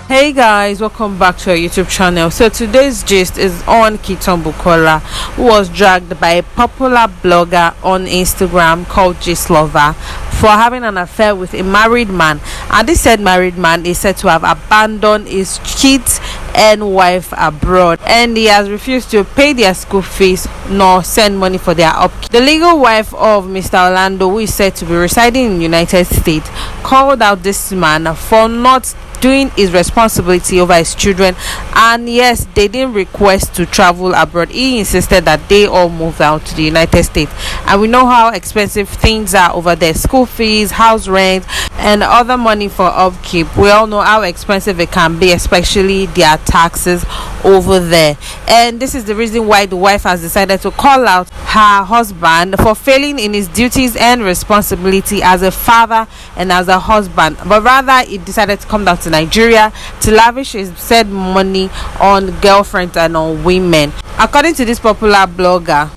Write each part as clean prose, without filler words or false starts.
Hey guys, welcome back to our YouTube channel. So today's gist is on Kiitan Bukola, who was dragged by a popular blogger on Instagram called Gist Lover for having an affair with a married man, and this said married man is said to have abandoned his kids and wife abroad, and he has refused to pay their school fees nor send money for their upkeep. The legal wife of Mr. Orlando, who is said to be residing in the United States, called out this man for not doing his responsibility over his children, and yes, they didn't request to travel abroad. He insisted that they all moved out to the United States, and we know how expensive things are over there: school fees, house rent, and other money for upkeep. We all know how expensive it can be, especially their taxes over there. And this is the reason why the wife has decided to call out her husband for failing in his duties and responsibility as a father and as a husband, but rather he decided to come down to Nigeria to lavish his said money on girlfriends and on women. According to this popular blogger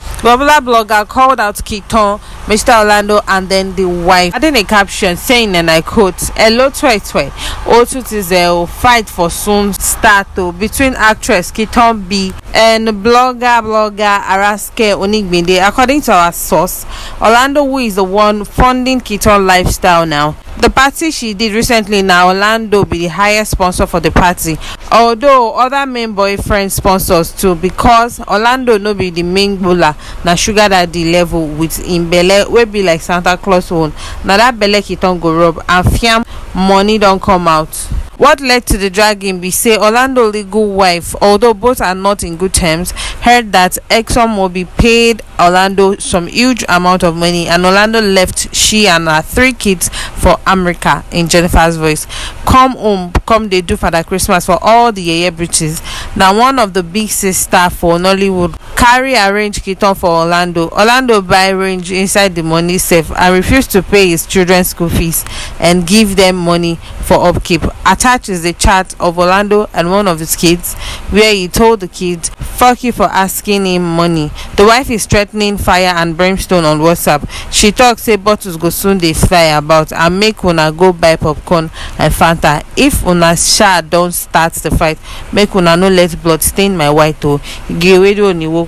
called out Kiitan, Mr. Orlando, and then the wife, adding a caption saying, and I quote, "Hello twe Otu fight for soon start between actress Kiitan B and blogger IREKE Onigbinde." According to our source, Orlando, who is the one funding Kiitan lifestyle now, the party she did recently, now Orlando be the highest sponsor for the party, although other main boyfriend sponsors too, because Orlando no be the main bowler, na sugar daddy level with him belle wey be like Santa Claus own. Now that belle Kiitan go rub and fiam money don't come out. What led to the dragging be say Orlando legal wife, although both are not in good terms, heard that ExxonMobil paid Orlando some huge amount of money, and Orlando left she and her 3 kids for America. In Jennifer's voice, come home, come they do Father Christmas for all the yeye britches. Now one of the big sister for Nollywood carry arrange Kiitan for Orlando buy range inside the money safe and refused to pay his children's school fees and give them money for upkeep. Attached is the chat of Orlando and one of his kids, where he told the kids, "Fuck you for asking him money." The wife is threatening fire and brimstone on WhatsApp. She talks say bottles go soon they fly about and make una go buy popcorn and Fanta. If una sha don't start the fight, make una no let blood stain my white toe.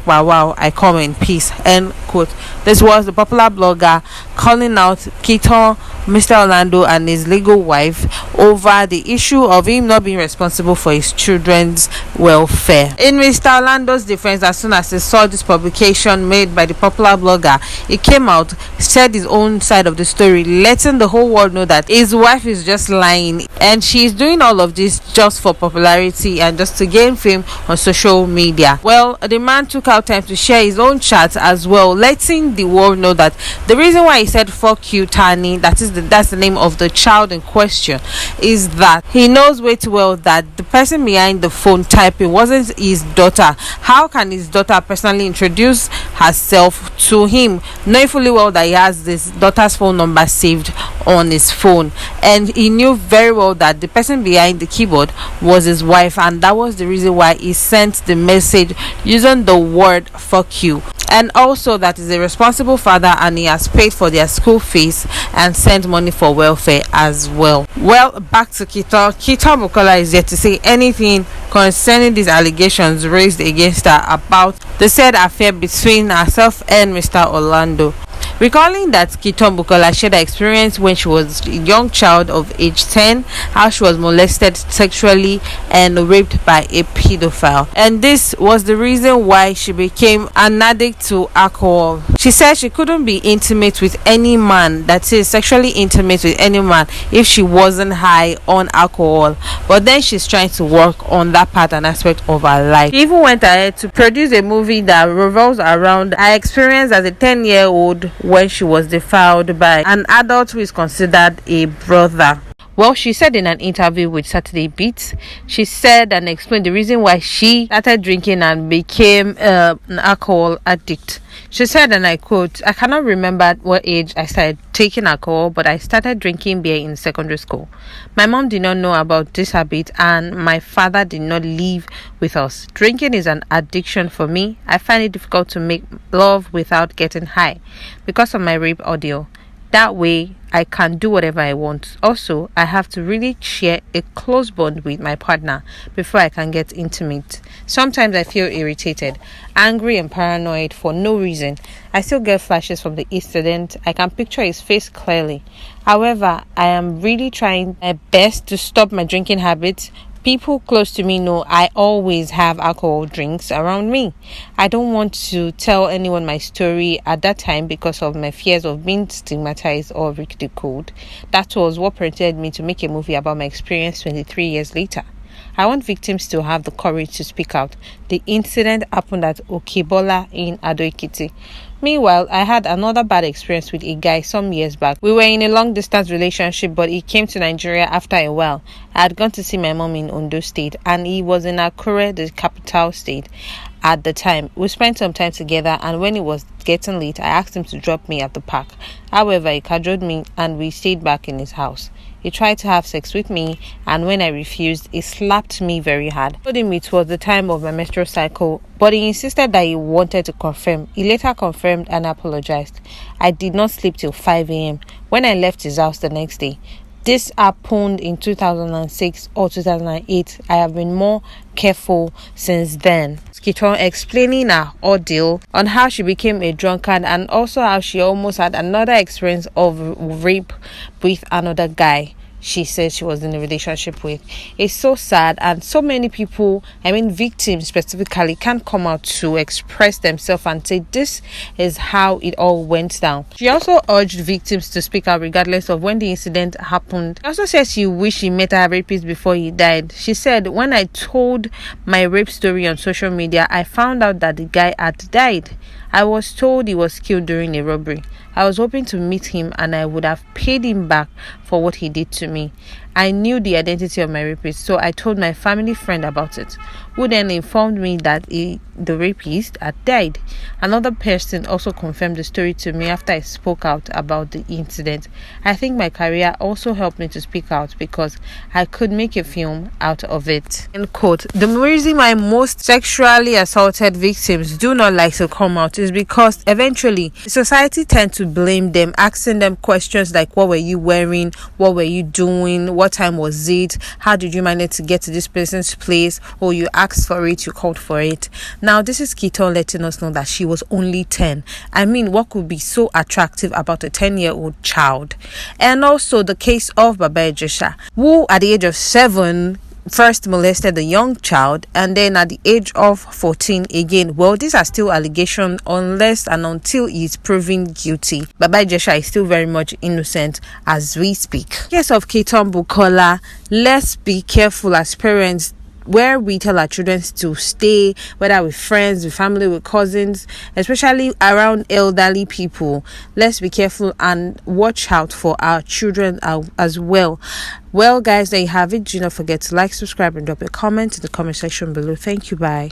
Wow, I come in peace. End quote. This was the popular blogger calling out Kiitan, Mr. Orlando, and his legal wife over the issue of him not being responsible for his children's welfare. In Mr. Orlando's defense, as soon as he saw this publication made by the popular blogger, he came out, said his own side of the story, letting the whole world know that his wife is just lying and she's doing all of this just for popularity and just to gain fame on social media. Well, the man took out time to share his own chat as well, letting the world know that the reason why he said "fuck you, Tani," that's the name of the child in question, is that he knows way too well that the person behind the phone typing wasn't his daughter. How can his daughter personally introduce herself to him, knowing fully well that he has this daughter's phone number saved on his phone? And he knew very well that the person behind the keyboard was his wife, and that was the reason why he sent the message using the word "fuck you," and also that he's a responsible father and he has paid for their school fees and sent money for welfare as well. Well, back to Kiitan. Kiitan Bukola is yet to say anything concerning these allegations raised against her about the said affair between herself and Mr. Orlando. Recalling that Kiitan Bukola shared her experience when she was a young child of age 10, how she was molested sexually and raped by a pedophile, and this was the reason why she became an addict to alcohol. She said she couldn't be intimate with any man, that is sexually intimate with any man, if she wasn't high on alcohol, but then she's trying to work on that part and aspect of her life. She even went ahead to produce a movie that revolves around her experience as a 10-year-old when she was defiled by an adult who is considered a brother. Well, she said in an interview with Saturday Beats, she said and explained the reason why she started drinking and became an alcohol addict. She said, and I quote, "I cannot remember what age I started taking alcohol, but I started drinking beer in secondary school. My mom did not know about this habit and my father did not live with us. Drinking is an addiction for me. I find it difficult to make love without getting high because of my rape ordeal. That way I can do whatever I want. Also, I have to really share a close bond with my partner before I can get intimate. Sometimes I feel irritated, angry, and paranoid for no reason. I still get flashes from the incident. I can picture his face clearly. However, I am really trying my best to stop my drinking habits. People close to me know I always have alcohol drinks around me. I don't want to tell anyone my story at that time because of my fears of being stigmatized or ridiculed. That was what prompted me to make a movie about my experience 23 years later. I want victims to have the courage to speak out. The incident happened at Okebola in Ado-Ekiti. Meanwhile, I had another bad experience with a guy some years back. We were in a long distance relationship, but he came to Nigeria after a while. I had gone to see my mom in Ondo State, and he was in Akure, the capital state, at the time. We spent some time together, and when it was getting late, I asked him to drop me at the park. However, he cajoled me, and we stayed back in his house. He tried to have sex with me, and when I refused, he slapped me very hard. I told him it was the time of my menstrual cycle, but he insisted that he wanted to confirm. He later confirmed and apologized. I did not sleep till 5 a.m. when I left his house the next day. This happened in 2006 or 2008. I have been more careful since then. Kiitan explaining her ordeal on how she became a drunkard and also how she almost had another experience of rape with another guy she said she was in a relationship with. It's so sad, and so many people, victims specifically, can't come out to express themselves and say this is how it all went down. She also urged victims to speak out regardless of when the incident happened. She also said she wished she met her rapist before he died. She said, "When I told my rape story on social media, I found out that the guy had died. I was told he was killed during a robbery. I was hoping to meet him and I would have paid him back for what he did to me. I knew the identity of my rapist, so I told my family friend about it, who then informed me that the rapist had died. Another person also confirmed the story to me after I spoke out about the incident. I think my career also helped me to speak out because I could make a film out of it." End quote. The reason why most sexually assaulted victims do not like to come out is because eventually society tends to blame them, asking them questions like, what were you wearing? What were you doing? What time was it? How did you manage to get to this person's place? Or you asked for it, you called for it. Now, this is Kiitan letting us know that she was only 10. What could be so attractive about a 10-year-old child? And also the case of Baba Ejesha, who at the age of 7 first molested a young child, and then at the age of 14 again. Well, these are still allegations unless and until he is proven guilty. Baba Ejesha is still very much innocent as we speak. Case of Kiitan Bukola, let's be careful as parents where we tell our children to stay, whether with friends, with family, with cousins, especially around elderly people. Let's be careful and watch out for our children as well. Well, guys, there you have it. Do not forget to like, subscribe, and drop a comment in the comment section below. Thank you. Bye.